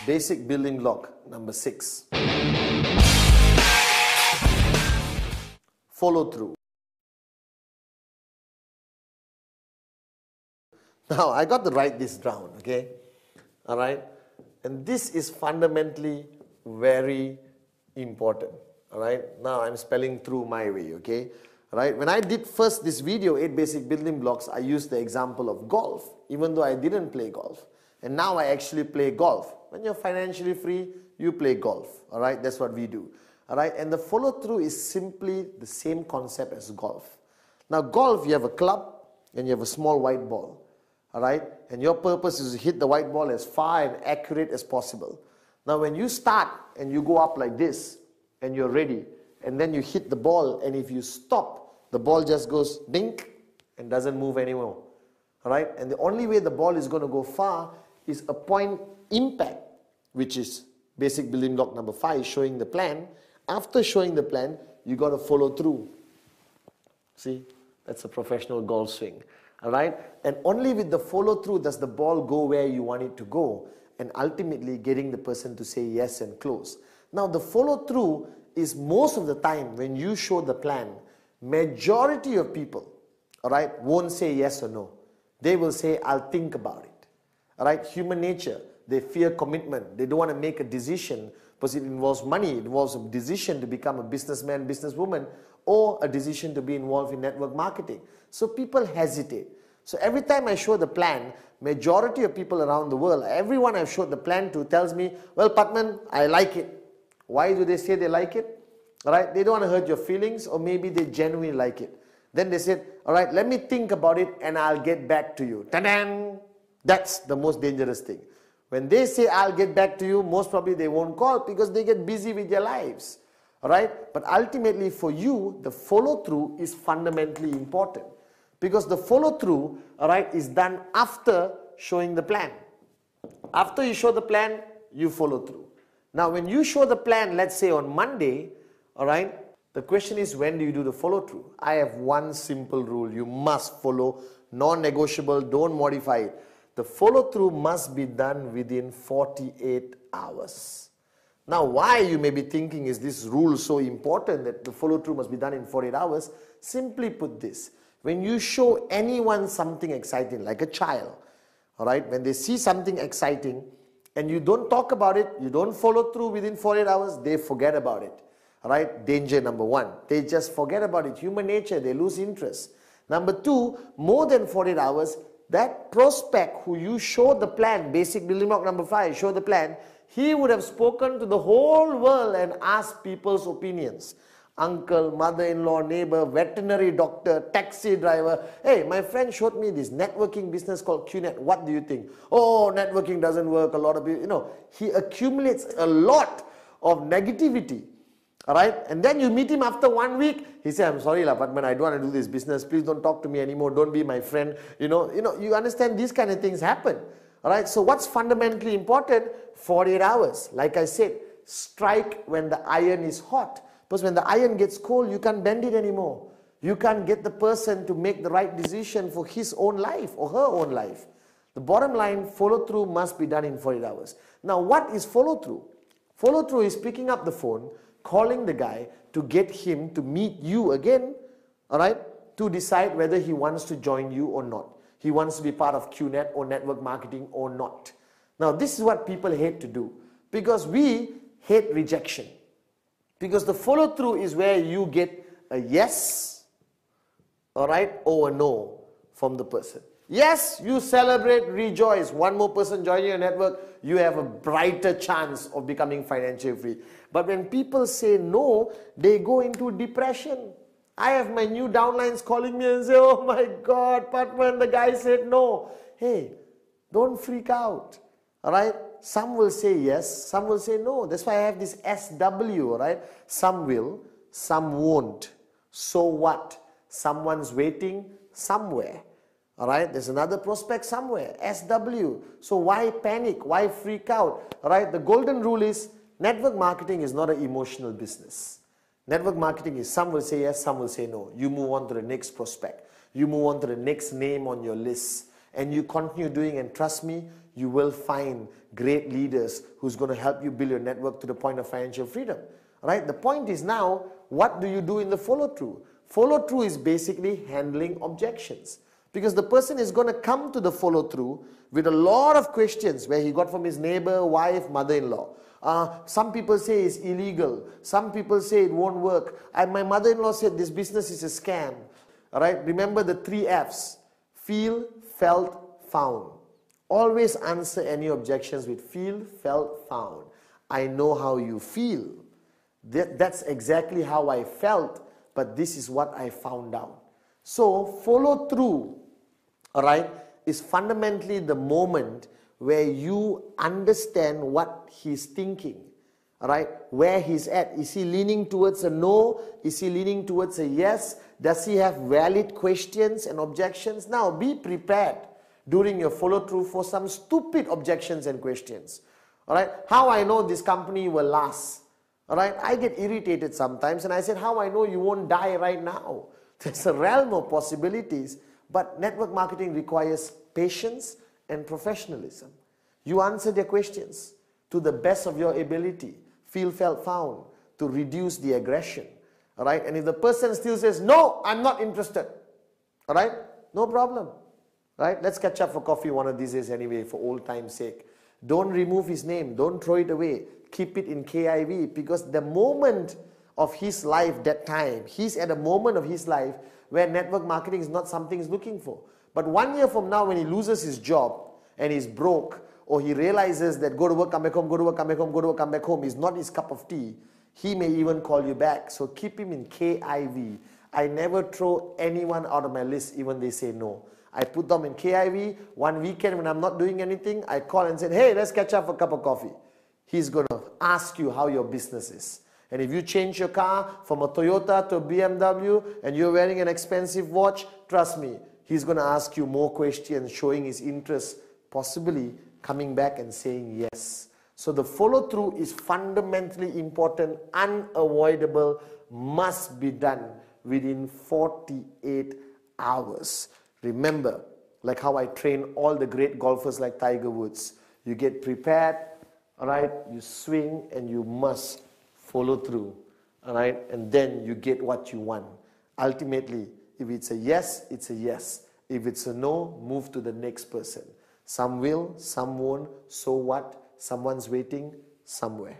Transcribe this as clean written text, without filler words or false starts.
Basic building block number 6. Follow through. Now, I got to write this down, okay? All right? And this is fundamentally very important, all right? Now, I'm spelling through my way, okay? All right? When I did first this video, 8 basic building blocks, I used the example of golf, even though I didn't play golf. And now I actually play golf. When you're financially free, you play golf, all right? That's what we do, all right? And the follow through is simply the same concept as golf. Now, golf, you have a club and you have a small white ball. All right, and your purpose is to hit the white ball as far and accurate as possible. Now, when you start and you go up like this, and you're ready, and then you hit the ball, and if you stop, the ball just goes dink and doesn't move anymore. All right, and the only way the ball is going to go far is a point impact, which is basic building block number 5, showing the plan. After showing the plan, you got to follow through. See, that's a professional golf swing. All right, and only with the follow through does the ball go where you want it to go, and ultimately getting the person to say yes and close. Now, the follow through is most of the time when you show the plan, majority of people, all right, won't say yes or no. They will say, I'll think about it. All right, human nature, they fear commitment. They don't want to make a decision because it involves money. It involves a decision to become a businessman, businesswoman, or a decision to be involved in network marketing. So people hesitate. So every time I show the plan, majority of people around the world, everyone I've showed the plan to tells me, well, Patman, I like it. Why do they say they like it? All right, they don't want to hurt your feelings, or maybe they genuinely like it. Then they said, all right, let me think about it and I'll get back to you. Ta-da! That's the most dangerous thing. When they say I'll get back to you, most probably they won't call because they get busy with their lives. All right, but ultimately for you, the follow through is fundamentally important. Because the follow through, all right, is done after showing the plan. After you show the plan, you follow through. Now, when you show the plan, let's say on Monday, all right, the question is, when do you do the follow through? I have one simple rule. You must follow, non-negotiable, don't modify it. The follow through must be done within 48 hours. Now, why you may be thinking, is this rule so important that the follow through must be done in 48 hours? Simply put this. When you show anyone something exciting, like a child, all right, when they see something exciting and you don't talk about it, you don't follow through within 48 hours, they forget about it. All right, danger number 1. They just forget about it. Human nature, they lose interest. Number 2, more than 48 hours, that prospect who you show the plan, basic building block number 5, show the plan, he would have spoken to the whole world and asked people's opinions. Uncle, mother-in-law, neighbor, veterinary doctor, taxi driver. Hey, my friend showed me this networking business called QNet. What do you think? Oh, networking doesn't work. A lot of people, you know, he accumulates a lot of negativity. All right, and then you meet him after 1 week. He said, I'm sorry, Patman, I don't want to do this business. Please don't talk to me anymore. Don't be my friend. You understand these kind of things happen. All right, so what's fundamentally important? 48 hours. Like I said, strike when the iron is hot. Because when the iron gets cold, you can't bend it anymore. You can't get the person to make the right decision for his own life or her own life. The bottom line, follow through must be done in 48 hours. Now, what is follow through? Follow through is picking up the phone, calling the guy to get him to meet you again, all right, to decide whether he wants to join you or not. He wants to be part of QNet or network marketing or not. Now, this is what people hate to do because we hate rejection. Because the follow through is where you get a yes, all right, or a no from the person. Yes, you celebrate, rejoice. One more person joining your network, you have a brighter chance of becoming financially free. But when people say no, they go into depression. I have my new downlines calling me and say, oh my God, Patman, the guy said no. Hey, don't freak out, all right? Some will say yes, some will say no. That's why I have this SW, all right? Some will, some won't. So what? Someone's waiting somewhere. All right, there's another prospect somewhere, SW. So why panic? Why freak out? All right, the golden rule is network marketing is not an emotional business. Network marketing is some will say yes, some will say no. You move on to the next prospect. You move on to the next name on your list. And you continue doing, and trust me, you will find great leaders who's going to help you build your network to the point of financial freedom. Right? The point is now, what do you do in the follow-through? Follow-through is basically handling objections. Because the person is going to come to the follow-through with a lot of questions where he got from his neighbor, wife, mother-in-law. Some people say it's illegal. Some people say it won't work. My mother-in-law said this business is a scam. All right? Remember the 3 F's. Feel, felt, found. Always answer any objections with feel, felt, found. I know how you feel. That's exactly how I felt, but this is what I found out. So follow through, all right, is fundamentally the moment where you understand what he's thinking, all right, where he's at. Is he leaning towards a no? Is he leaning towards a yes? Does he have valid questions and objections? Now be prepared during your follow through for some stupid objections and questions. All right, how I know this company will last? All right, I get irritated sometimes, and I said, how I know you won't die right now? There's a realm of possibilities, but network marketing requires patience and professionalism. You answer their questions to the best of your ability, feel, felt, found, to reduce the aggression. All right, and if the person still says, no, I'm not interested, all right, no problem. Right, let's catch up for coffee one of these days anyway, for old time's sake. Don't remove his name, don't throw it away. Keep it in KIV, because the moment of his life, that time, he's at a moment of his life where network marketing is not something he's looking for. But 1 year from now, when he loses his job and he's broke, or he realizes that go to work, come back home, go to work, come back home, go to work, come back home is not his cup of tea, he may even call you back. So keep him in KIV. I never throw anyone out of my list, even they say no. I put them in KIV. One weekend when I'm not doing anything, I call and say, hey, let's catch up for a cup of coffee. He's going to ask you how your business is. And if you change your car from a Toyota to a BMW and you're wearing an expensive watch, trust me, he's going to ask you more questions, showing his interest, possibly coming back and saying yes. So the follow-through is fundamentally important, unavoidable, must be done within 48 hours. Remember, like how I train all the great golfers like Tiger Woods, you get prepared, all right, you swing and you must follow through, all right, and then you get what you want. Ultimately, if it's a yes, it's a yes. If it's a no, move to the next person. Some will, some won't, so what? Someone's waiting somewhere.